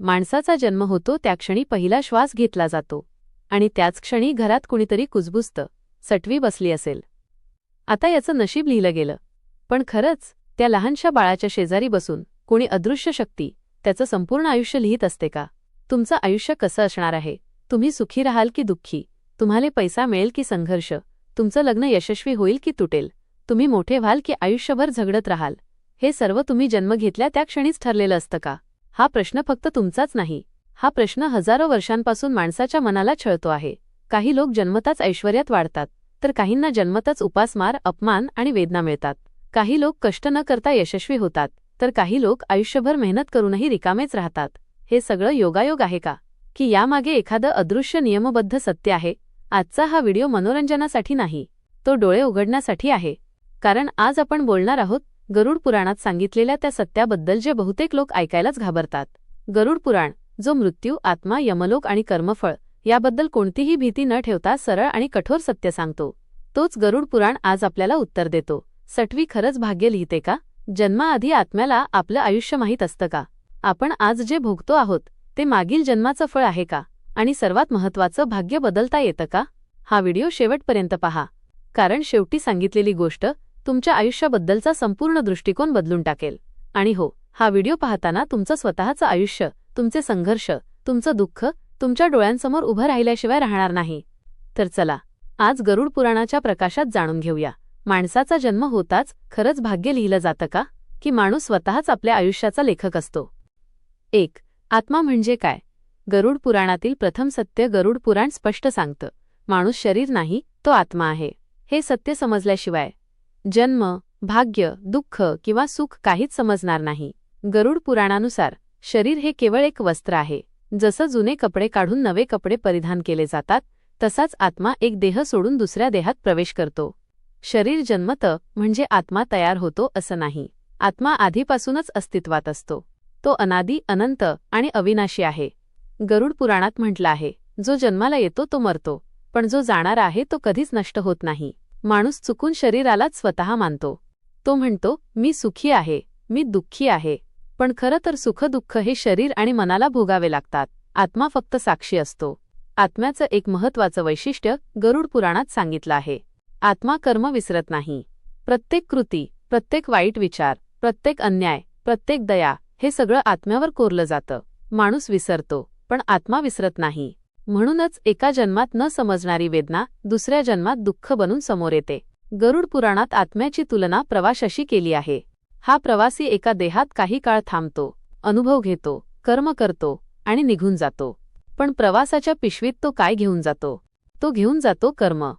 माणसाचा जन्म होतो त्या क्षणी पहिला श्वास घेतला जातो आणि त्याच क्षणी घरात कुणीतरी कुजबुजतं, सटवी बसली असेल. आता याचं नशीब लिहिलं गेलं. पण खरंच त्या लहानशा बाळाच्या शेजारी बसून कोणी अदृश्य शक्ती त्याचं संपूर्ण आयुष्य लिहित असते का? तुमचं आयुष्य कसं असणार आहे? तुम्ही सुखी राहाल की दुःखी? तुम्हाला पैसा मिळेल की संघर्ष? तुमचं लग्न यशस्वी होईल की तुटेल? तुम्ही मोठे व्हाल की आयुष्यभर झगडत राहाल? हे सर्व तुम्ही जन्म घेतल्या त्या क्षणीच ठरलेलं असतं का? हा प्रश्न फक्त तुमचाच नाही. हा प्रश्न हजारो वर्षांपासून माणसाच्या मनाला छळतो आहे. काही लोक जन्मताच ऐश्वर्यात वाढतात, तर काहींना जन्मताच उपासमार, अपमान आणि वेदना मिळतात. काही लोक कष्ट न करता यशस्वी होतात, तर काही लोक आयुष्यभर मेहनत करूनही रिकामेच राहतात. हे सगळं योगायोग आहे का, की यामागे एखादं अदृश्य नियमबद्ध सत्य आहे? आजचा हा व्हिडिओ मनोरंजनासाठी नाही, तो डोळे उघडण्यासाठी आहे. कारण आज आपण बोलणार आहोत गरुड पुराणात सांगितलेल्या त्या सत्याबद्दल जे बहुतेक लोक ऐकायलाच घाबरतात. गरुड पुराण, जो मृत्यू, आत्मा, यमलोक आणि कर्मफळ याबद्दल कोणतीही भीती न ठेवता सरळ आणि कठोर सत्य सांगतो. तोच गरुड पुराण आज आपल्याला उत्तर देतो. सटवी खरंच भाग्य लिहिते का? जन्माआधी आत्म्याला आपलं आयुष्य माहीत असतं का? आपण आज जे भोगतो आहोत ते मागील जन्माचं फळ आहे का? आणि सर्वात महत्त्वाचं, भाग्य बदलता येतं का? हा व्हिडिओ शेवटपर्यंत पहा, कारण शेवटी सांगितलेली गोष्ट तुमच्या आयुष्याबद्दलचा संपूर्ण दृष्टिकोन बदलून टाकेल. आणि हो, हा व्हिडिओ पाहताना तुमचं स्वतःचं आयुष्य, तुमचे संघर्ष, तुमचं दुःख तुमच्या डोळ्यांसमोर उभं राहिल्याशिवाय राहणार नाही. तर चला, आज गरुड पुराणाच्या प्रकाशात जाणून घेऊया, माणसाचा जन्म होताच खरंच भाग्य लिहिलं जातं का, की माणूस स्वतःच आपल्या आयुष्याचा लेखक असतो? 1. आत्मा म्हणजे काय? गरुड पुराणातील प्रथम सत्य गरुड पुराण स्पष्ट सांगतं, माणूस शरीर नाही, तो आत्मा आहे. हे सत्य समजल्याशिवाय जन्म, भाग्य, दुःख किंवा सुख काहीच समजणार नाही. गरुड पुराणानुसार शरीर हे केवळ एक वस्त्र आहे. जसं जुने कपडे काढून नवे कपडे परिधान केले जातात, तसाच आत्मा एक देह सोडून दुसऱ्या देहात प्रवेश करतो. शरीर जन्मतं म्हणजे आत्मा तयार होतो असं नाही. आत्मा आधीपासूनच अस्तित्वात असतो. तो अनादी, अनंत आणि अविनाशी आहे. गरुड पुराणात म्हटलं आहे, जो जन्माला येतो तो मरतो, पण जो जाणारा आहे तो कधीच नष्ट होत नाही. माणूस चुकून शरीरालाच स्वतः मानतो. तो म्हणतो, मी सुखी आहे, मी दुःखी आहे. पण खरं तर सुख दुःख हे शरीर आणि मनाला भोगावे लागतात. आत्मा फक्त साक्षी असतो. आत्म्याचं एक महत्त्वाचं वैशिष्ट्य गरुड पुराणात सांगितलं आहे. आत्मा कर्म विसरत नाही. प्रत्येक कृती, प्रत्येक वाईट विचार, प्रत्येक अन्याय, प्रत्येक दया हे सगळं आत्म्यावर कोरलं जातं. माणूस विसरतो, पण आत्मा विसरत नाही. म्हणूनच एका जन्मात न समजणारी वेदना दुसऱ्या जन्मात दुःख बनून समोर येते. गरुड पुराणात आत्म्याची तुलना प्रवाशाशी केली आहे. हा प्रवासी एका देहात काही काळ थांबतो, अनुभव घेतो, कर्म करतो आणि निघून जातो. पण प्रवासाच्या पिशवीत तो काय घेऊन जातो? तो घेऊन जातो कर्म.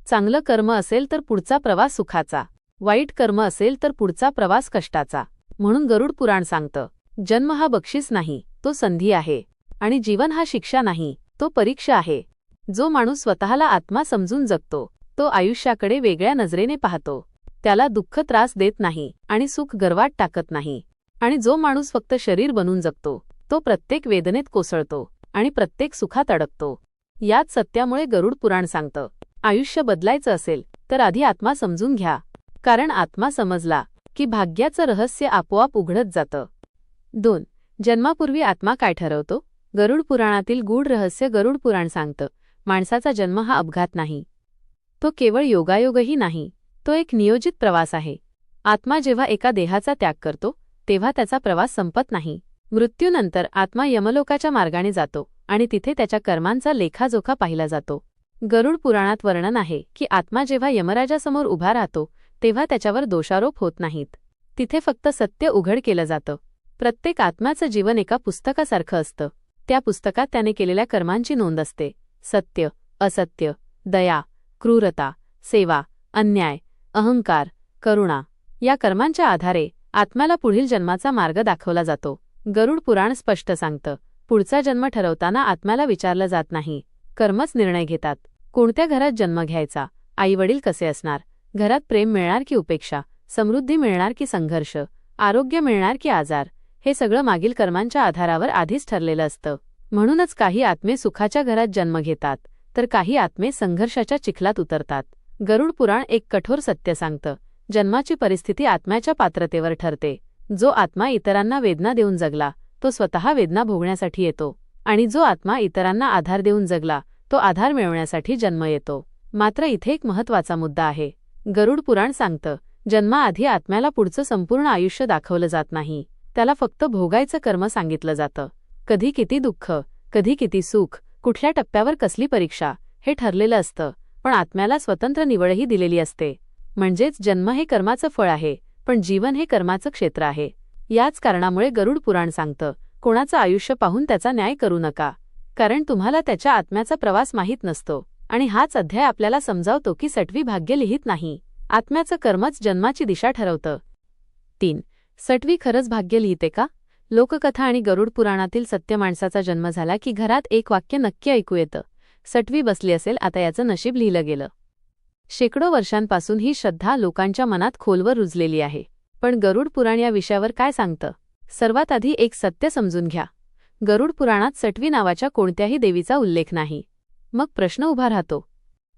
चांगलं कर्म असेल तर पुढचा प्रवास सुखाचा, वाईट कर्म असेल तर पुढचा प्रवास कष्टाचा. म्हणून गरुड पुराण सांगतं, जन्म हा बक्षीस नाही, तो संधी आहे. आणि जीवन हा शिक्षा नाही, तो परीक्षा आहे. जो माणूस स्वतःला आत्मा समजून जगतो, तो आयुष्याकडे वेगळ्या नजरेने पाहतो. त्याला दुःख त्रास देत नाही आणि सुख गर्वात टाकत नाही. आणि जो माणूस फक्त शरीर बनून जगतो, तो प्रत्येक वेदनेत कोसळतो आणि प्रत्येक सुखात अडकतो. याच सत्यामुळे गरुड पुराण सांगतं, आयुष्य बदलायचं असेल तर आधी आत्मा समजून घ्या. कारण आत्मा समजला की भाग्याचं रहस्य आपोआप उघडत जातं. 2. जन्मापूर्वी आत्मा काय ठरवतो? गरुड पुराणातील गूढ रहस्य गरुड पुराण सांगतं, माणसाचा जन्म हा अपघात नाही. तो केवळ योगायोगही नाही, तो एक नियोजित प्रवास आहे. आत्मा जेव्हा एका देहाचा त्याग करतो, तेव्हा त्याचा प्रवास संपत नाही. मृत्यूनंतर आत्मा यमलोकाच्या मार्गाने जातो आणि तिथे त्याच्या कर्मांचा लेखाजोखा पाहिला जातो. गरुड पुराणात वर्णन आहे की आत्मा जेव्हा यमराजासमोर उभा राहतो, तेव्हा त्याच्यावर दोषारोप होत नाहीत. तिथे फक्त सत्य उघड केलं जातं. प्रत्येक आत्म्याचं जीवन एका पुस्तकासारखं असतं. त्या पुस्तकात त्याने केलेल्या कर्मांची नोंद असते. सत्य, असत्य, दया, क्रूरता, सेवा, अन्याय, अहंकार, करुणा या कर्मांच्या आधारे आत्म्याला पुढील जन्माचा मार्ग दाखवला जातो. गरुड पुराण स्पष्ट सांगतं, पुढचा जन्म ठरवताना आत्म्याला विचारलं जात नाही, कर्मच निर्णय घेतात. कोणत्या घरात जन्म घ्यायचा, आईवडील कसे असणार, घरात प्रेम मिळणार की उपेक्षा, समृद्धी मिळणार की संघर्ष, आरोग्य मिळणार की आजार, हे सगळं मागील कर्मांच्या आधारावर आधीच ठरलेलं असतं. म्हणूनच काही आत्मे सुखाच्या घरात जन्म घेतात, तर काही आत्मे संघर्षाच्या चिखलात उतरतात. गरुड पुराण एक कठोर सत्य सांगतं, जन्माची परिस्थिती आत्म्याच्या पात्रतेवर ठरते. जो आत्मा इतरांना वेदना देऊन जगला, तो स्वतः वेदना भोगण्यासाठी येतो, आणि जो आत्मा इतरांना आधार देऊन जगला तो आधार मिळवण्यासाठी जन्म येतो. मात्र इथे एक महत्त्वाचा मुद्दा आहे. गरुड पुराण सांगतं, जन्माआधी आत्म्याला पुढचं संपूर्ण आयुष्य दाखवलं जात नाही. त्याला फक्त भोगायचं कर्म सांगितलं जातं. कधी किती दुःख, कधी किती सुख, कुठल्या टप्प्यावर कसली परीक्षा, हे ठरलेलं असतं. पण आत्म्याला स्वतंत्र निवडही दिलेली असते. म्हणजेच जन्म हे कर्माचं फळ आहे, पण जीवन हे कर्माचं क्षेत्र आहे. याच कारणामुळे गरुड पुराण सांगतं, कोणाचं आयुष्य पाहून त्याचा न्याय करू नका, कारण तुम्हाला त्याच्या आत्म्याचा प्रवास माहीत नसतो. आणि हाच अध्याय आपल्याला समजावतो की सटवी भाग्य लिहित नाही, आत्म्याचं कर्मच जन्माची दिशा ठरवतं. 3. सटवी खरंच भाग्य लिहिते का? लोककथा आणि गरुड पुराणातील सत्य. माणसाचा जन्म झाला की घरात एक वाक्य नक्की ऐकू येतं, सटवी बसली असेल, आता याचं नशीब लिहिलं गेलं. शेकडो वर्षांपासून ही श्रद्धा लोकांच्या मनात खोलवर रुजलेली आहे. पण गरुड पुराण या विषयावर काय सांगतं? सर्वात आधी एक सत्य समजून घ्या. गरुड पुराणात सटवी नावाच्या कोणत्याही देवीचा उल्लेख नाही. मग प्रश्न उभा राहतो,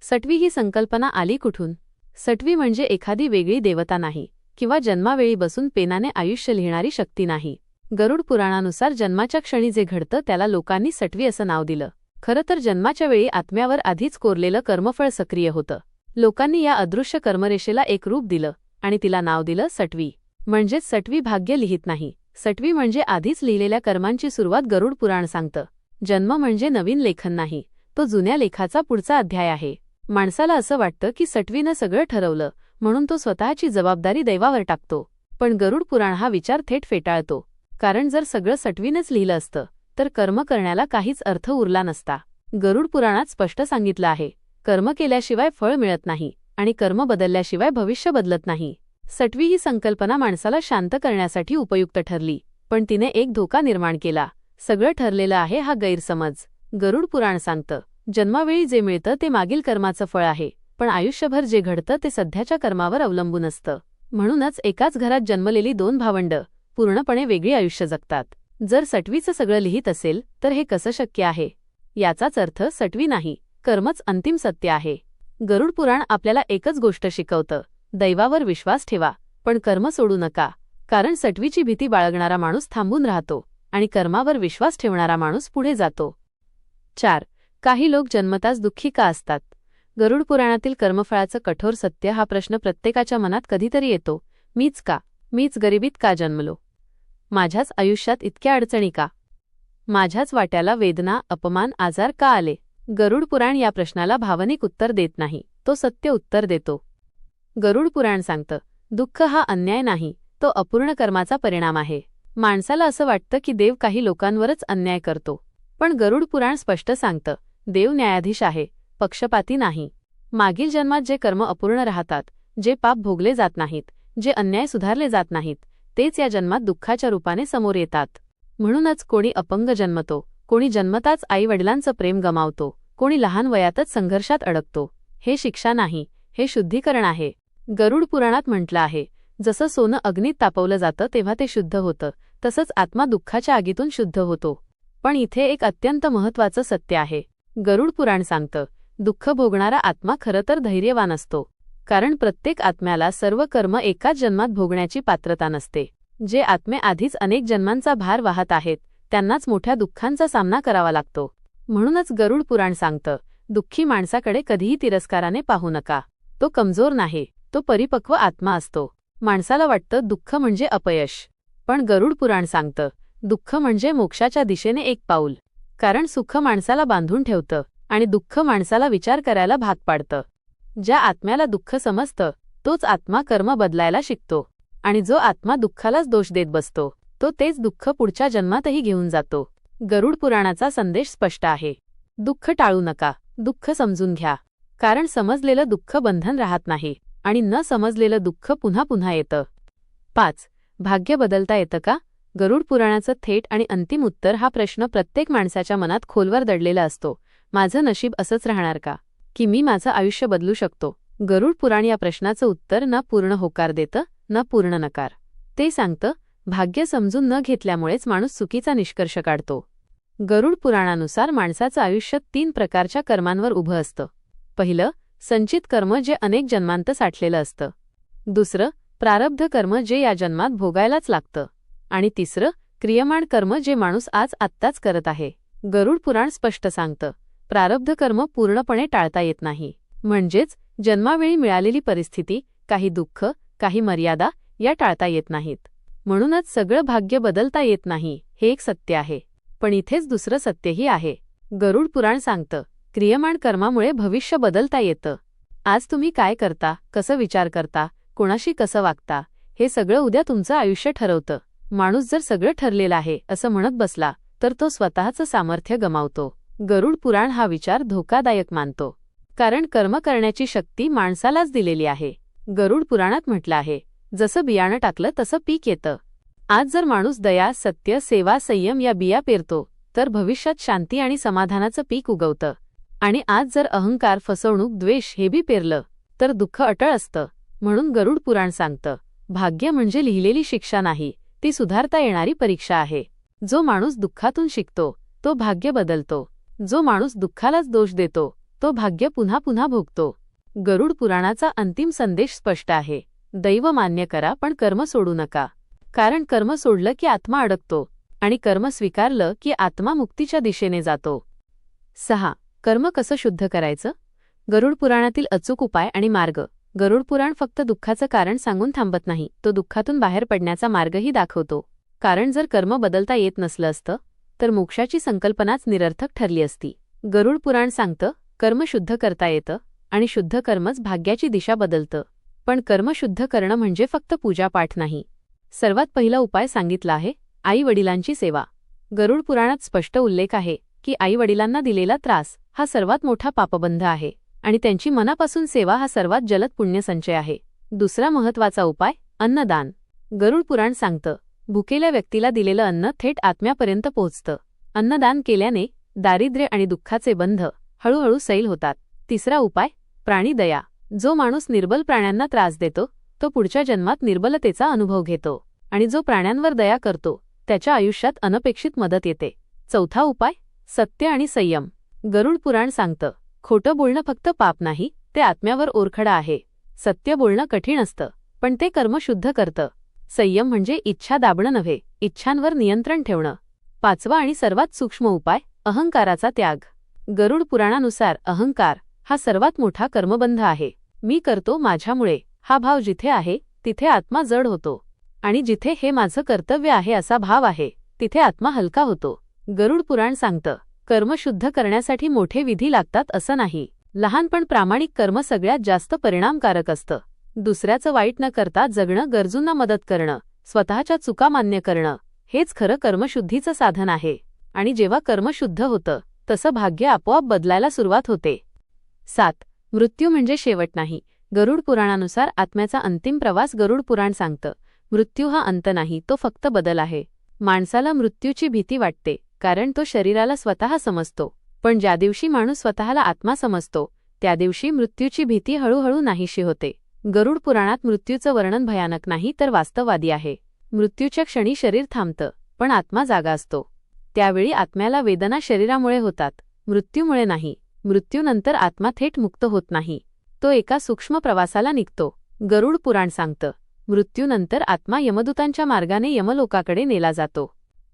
सटवी ही संकल्पना आली कुठून? सटवी म्हणजे एखादी वेगळी देवता नाही, किंवा जन्मावेळी बसून पेनाने आयुष्य लिहिणारी शक्ती नाही. गरुड पुराणानुसार जन्माच्या क्षणी जे घडतं त्याला लोकांनी सटवी असं नाव दिलं. खरं तर जन्माच्या वेळी आत्म्यावर आधीच कोरलेलं कर्मफळ सक्रिय होतं. लोकांनी या अदृश्य कर्मरेषेला एक रूप दिलं आणि तिला नाव दिलं सटवी. म्हणजेच सटवी भाग्य लिहित नाही, सटवी म्हणजे आधीच लिहिलेल्या कर्मांची सुरुवात. गरुड पुराण सांगतं, जन्म म्हणजे नवीन लेखन नाही, तो जुन्या लेखाचा पुढचा अध्याय आहे. माणसाला असं वाटतं की सटवीनं सगळं ठरवलं, म्हणून तो स्वतःची जबाबदारी दैवावर टाकतो. पण गरुड पुराण हा विचार थेट फेटाळतो. कारण जर सगळं सटवीनंच लिहिलं असतं तर कर्म करण्याला काहीच अर्थ उरला नसता. गरुड पुराणात स्पष्ट सांगितलं आहे, कर्म केल्याशिवाय फळ मिळत नाही आणि कर्म बदलल्याशिवाय भविष्य बदलत नाही. सटवी ही संकल्पना माणसाला शांत करण्यासाठी उपयुक्त ठरली, पण तिने एक धोका निर्माण केला. सगळं ठरलेलं आहे हा गैरसमज. गरुड पुराण सांगतं, जन्मावेळी जे मिळतं ते मागील कर्माचं फळ आहे, पण आयुष्यभर जे घडतं ते सध्याच्या कर्मावर अवलंबून असतं. म्हणूनच एकाच घरात जन्मलेली दोन भावंडं पूर्णपणे वेगळी आयुष्य जगतात. जर सटवीचं सगळं लिहित असेल तर हे कसं शक्य आहे? याचाच अर्थ सटवी नाही, कर्मच अंतिम सत्य आहे. गरुड पुराण आपल्याला एकच गोष्ट शिकवतं, दैवावर विश्वास ठेवा, पण कर्म सोडू नका. कारण सटवीची भीती बाळगणारा माणूस थांबून राहतो आणि कर्मावर विश्वास ठेवणारा माणूस पुढे जातो. 4. काही लोक जन्मताच दुःखी का असतात? गरुड पुराणातील कर्मफळाचं कठोर सत्य. हा प्रश्न प्रत्येकाच्या मनात कधीतरी येतो. मीच का? मीच गरिबीत का जन्मलो? माझ्याच आयुष्यात इतक्या अडचणी का? माझ्याच वाट्याला वेदना, अपमान, आजार का आले? गरुड पुराण या प्रश्नाला भावनिक उत्तर देत नाही, तो सत्य उत्तर देतो. गरुड पुराण सांगतं, दुःख हा अन्याय नाही, तो अपूर्ण कर्माचा परिणाम आहे. माणसाला असं वाटतं की देव काही लोकांवरच अन्याय करतो, पण गरुड पुराण स्पष्ट सांगतं, देव न्यायाधीश आहे, पक्षपाती नाही. मागील जन्मात जे कर्म अपूर्ण राहतात, जे पाप भोगले जात नाहीत, जे अन्याय सुधारले जात नाहीत, तेच या जन्मात दुःखाच्या रूपाने समोर येतात. म्हणूनच कोणी अपंग जन्मतो, कोणी जन्मताच आई-वडिलांचं प्रेम गमावतो, कोणी लहान वयातच संघर्षात अडकतो. हे शिक्षा नाही, हे शुद्धीकरण आहे. गरुड पुराणात म्हटलं आहे, जसं सोनं अग्नीत तापवलं जातं तेव्हा ते शुद्ध होतं, तसंच आत्मा दुःखाच्या आगीतून शुद्ध होतो. पण इथे एक अत्यंत महत्त्वाचं सत्य आहे. गरुड पुराण सांगतं, दुःख भोगणारा आत्मा खरं तर धैर्यवान असतो. कारण प्रत्येक आत्म्याला सर्व कर्म एकाच जन्मात भोगण्याची पात्रता नसते. जे आत्मे आधीच अनेक जन्मांचा भार वाहत आहेत त्यांनाच मोठ्या दुःखांचा सामना करावा लागतो. म्हणूनच गरुड पुराण सांगतं, दुःखी माणसाकडे कधीही तिरस्काराने पाहू नका. तो कमजोर नाही, तो परिपक्व आत्मा असतो. माणसाला वाटतं दुःख म्हणजे अपयश, पण गरुड पुराण सांगतं, दुःख म्हणजे मोक्षाच्या दिशेने एक पाऊल. कारण सुख माणसाला बांधून ठेवतं आणि दुःख माणसाला विचार करायला भाग पाडतं. ज्या आत्म्याला दुःख समजतं तोच आत्मा कर्म बदलायला शिकतो, आणि जो आत्मा दुःखालाच दोष देत बसतो तो तेच दुःख पुढच्या जन्मातही घेऊन जातो. गरुड पुराणाचा संदेश स्पष्ट आहे, दुःख टाळू नका, दुःख समजून घ्या. कारण समजलेलं दुःख बंधन राहत नाही आणि न समजलेलं दुःख पुन्हा पुन्हा येतं. 5. भाग्य बदलता येतं का? गरुड पुराणाचं थेट आणि अंतिम उत्तर. हा प्रश्न प्रत्येक माणसाच्या मनात खोलवर दडलेला असतो. माझं नशीब असंच राहणार का? की मी माझं आयुष्य बदलू शकतो? गरुड पुराण या प्रश्नाचं उत्तर न पूर्ण होकार देतं, न पूर्ण नकार. ते सांगतं, भाग्य समजून न घेतल्यामुळेच माणूस चुकीचा निष्कर्ष काढतो. गरुड पुराणानुसार माणसाचं आयुष्य 3 प्रकारच्या कर्मांवर उभं असतं. पहिलं, संचित कर्म जे अनेक जन्मांत साठलेलं असतं. दुसरं, प्रारब्ध कर्म जे या जन्मात भोगायलाच लागतं. आणि तिसरं, क्रियमाण कर्म जे माणूस आज आत्ताच करत आहे. गरुड पुराण स्पष्ट सांगतं, प्रारब्ध कर्म पूर्णपणे टाळता येत नाही. म्हणजेच जन्मावेळी मिळालेली परिस्थिती, काही दुःख, काही मर्यादा या टाळता येत नाहीत. म्हणूनच सगळं भाग्य बदलता येत नाही, हे एक सत्य आहे. पण इथेच दुसरं सत्यही आहे. गरुड पुराण सांगतं, क्रियमाण कर्मामुळे भविष्य बदलता येतं. आज तुम्ही काय करता, कसं विचार करता, कोणाशी कसं वागता, हे सगळं उद्या तुमचं आयुष्य ठरवतं. माणूस जर सगळं ठरलेलं आहे असं म्हणत बसला तर तो स्वतःचं सामर्थ्य गमावतो. गरुड पुराण हा विचार धोकादायक मानतो, कारण कर्म करण्याची शक्ती माणसालाच दिलेली आहे. गरुड पुराणात म्हटलं आहे, जसं बियाणं टाकलं तसं पीक येतं. आज जर माणूस दया, सत्य, सेवा, संयम या बिया पेरतो तर भविष्यात शांती आणि समाधानाचं पीक उगवतं. आणि आज जर अहंकार, फसवणूक, द्वेष हे बी पेरलं तर दुःख अटळ असतं. म्हणून गरुड पुराण सांगतं, भाग्य म्हणजे लिहिलेली शिक्षा नाही, ती सुधारता येणारी परीक्षा आहे. जो माणूस दुःखातून शिकतो तो भाग्य बदलतो. जो माणूस दुःखालाच दोष देतो तो भाग्य पुन्हा पुन्हा भोगतो. गरुड पुराणाचा अंतिम संदेश स्पष्ट आहे, दैव मान्य करा पण कर्म सोडू नका. कारण कर्म सोडलं की आत्मा अडकतो आणि कर्म स्वीकारलं की आत्मा मुक्तीच्या दिशेने जातो. 6. कर्म कसं शुद्ध करायचं? गरुड पुराणातील अचूक उपाय आणि मार्ग. गरुड पुराण फक्त दुःखाचं कारण सांगून थांबत नाही, तो दुःखातून बाहेर पडण्याचा मार्गही दाखवतो. कारण जर कर्म बदलता येत नसलं असतं तर मोक्षाची संकल्पनाच निरर्थक ठरली असती. गरुड पुराण सांगतं, कर्म शुद्ध करता येतं आणि शुद्ध कर्मच भाग्याची दिशा बदलतं. पण कर्म शुद्ध करणं म्हणजे फक्त पूजापाठ नाही. सर्वात पहिला उपाय सांगितला आहे, आई वडिलांची सेवा. गरुड पुराणात स्पष्ट उल्लेख आहे की आई वडिलांना दिलेला त्रास हा सर्वात मोठा पापबंध आहे आणि त्यांची मनापासून सेवा हा सर्वात जलद पुण्यसंचय आहे. दुसरा महत्त्वाचा उपाय, अन्नदान. गरुड पुराण सांगतं, भुकेल्या व्यक्तीला दिलेलं अन्न थेट आत्म्यापर्यंत पोहोचतं. अन्नदान केल्याने दारिद्र्य आणि दुःखाचे बंध हळूहळू सैल होतात. तिसरा उपाय, प्राणीदया. जो माणूस निर्बल प्राण्यांना त्रास देतो तो पुढच्या जन्मात निर्बलतेचा अनुभव घेतो आणि जो प्राण्यांवर दया करतो त्याच्या आयुष्यात अनपेक्षित मदत येते. चौथा उपाय, सत्य आणि संयम. गरुड पुराण सांगतं, खोटं बोलणं फक्त पाप नाही, ते आत्म्यावर ओरखडा आहे. सत्य बोलणं कठीण असतं पण ते कर्म शुद्ध करतं. संयम म्हणजे इच्छा दाबणं नव्हे, इच्छांवर नियंत्रण ठेवणं. पाचवा आणि सर्वात सूक्ष्म उपाय, अहंकाराचा त्याग. गरुड पुराणानुसार अहंकार हा सर्वात मोठा कर्मबंध आहे. मी करतो माझ्यामुळे हा भाव जिथे आहे तिथे आत्मा जड होतो आणि जिथे हे माझं कर्तव्य आहे असा भाव आहे तिथे आत्मा हलका होतो. गरुड पुराण सांगतं, कर्म शुद्ध करण्यासाठी मोठे विधी लागतात असं नाही. लहान पण प्रामाणिक कर्म सगळ्यात जास्त परिणामकारक असतं. दुसऱ्याचं वाईट न करता जगणं, गरजूंना मदत करणं, स्वतःच्या चुका मान्य करणं हेच खरं कर्मशुद्धीचं साधन आहे. आणि जेव्हा कर्म शुद्ध होतं तसं भाग्य आपोआप बदलायला सुरुवात होते. 7. मृत्यू म्हणजे शेवट नाही. गरुड पुराणानुसार आत्म्याचा अंतिम प्रवास. गरुड पुराण सांगतं, मृत्यू हा अंत नाही, तो फक्त बदल आहे. माणसाला मृत्यूची भीती वाटते कारण तो शरीराला स्वतः समजतो. पण ज्या दिवशी माणूस स्वतःला आत्मा समजतो त्या दिवशी मृत्यूची भीती हळूहळू नाहीशी होते. गरुड पुराणात मृत्यूचं वर्णन भयानक नाही तर वास्तववादी आहे. मृत्यूच्या क्षणी शरीर थांबतं पण आत्मा जागा असतो. त्यावेळी आत्म्याला वेदना शरीरामुळे होतात, मृत्यूमुळे नाही. मृत्यूनंतर आत्मा थेट मुक्त होत नाही, तो एका सूक्ष्म प्रवासाला निघतो. गरुड पुराण सांगतं, मृत्यूनंतर आत्मा यमदूतांच्या मार्गाने यमलोकाकडे नेला जातो.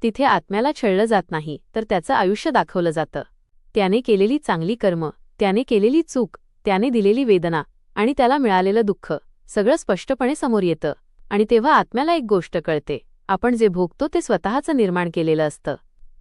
तिथे आत्म्याला छळलं जात नाही तर त्याचं आयुष्य दाखवलं जातं. त्याने केलेली चांगली कर्म, त्याने केलेली चूक, त्याने दिलेली वेदना आणि त्याला मिळालेलं दुःख सगळं स्पष्टपणे समोर येतं. आणि तेव्हा आत्म्याला एक गोष्ट कळते, आपण जे भोगतो ते स्वतःचं निर्माण केलेलं असतं.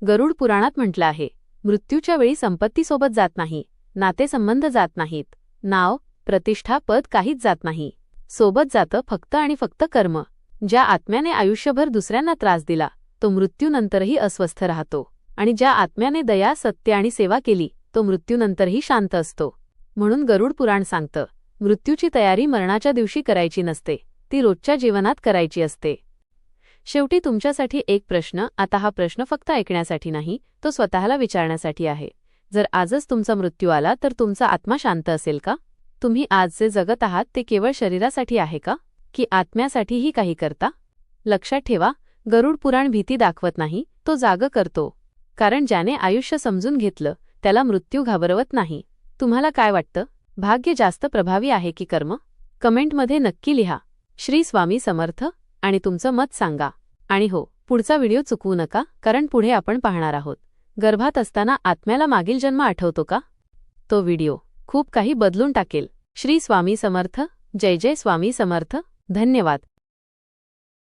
गरुड पुराणात म्हटलं आहे, मृत्यूच्या वेळी संपत्ती सोबत जात नाही, नातेसंबंध जात नाहीत, नाव, प्रतिष्ठा, पद काहीच जात नाही. सोबत जातं फक्त आणि फक्त कर्म. ज्या आत्म्याने आयुष्यभर दुसऱ्यांना त्रास दिला तो मृत्यूनंतरही अस्वस्थ राहतो आणि ज्या आत्म्याने दया, सत्य आणि सेवा केली तो मृत्यूनंतरही शांत असतो. म्हणून गरुड पुराण सांगतं, मृत्यूची तयारी मरणाच्या दिवशी करायची नसते, ती रोजच्या जीवनात करायची असते. शेवटी तुमच्यासाठी एक प्रश्न. आता हा प्रश्न फक्त ऐकण्यासाठी नाही, तो स्वतःला विचारण्यासाठी आहे. जर आजच तुमचा मृत्यू आला तर तुमचा आत्मा शांत असेल का? तुम्ही आज जे जगत आहात ते केवळ शरीरासाठी आहे का, की आत्म्यासाठीही काही करता? लक्षात ठेवा, गरुड पुराण भीती दाखवत नाही, तो जाग करतो. कारण ज्याने आयुष्य समजून घेतलं त्याला मृत्यू घाबरवत नाही. तुम्हाला काय वाटतं, भाग्य जास्त प्रभावी आहे की कर्म? कमेंटमध्ये नक्की लिहा. श्री स्वामी समर्थ आणि तुमचं मत सांगा. आणि हो, पुढचा व्हिडिओ चुकवू नका, कारण पुढे आपण पाहणार आहोत गर्भात असताना आत्म्याला मागील जन्म आठवतो का? तो व्हिडिओ खूप काही बदलून टाकेल. श्री स्वामी समर्थ. जय जय स्वामी समर्थ. धन्यवाद.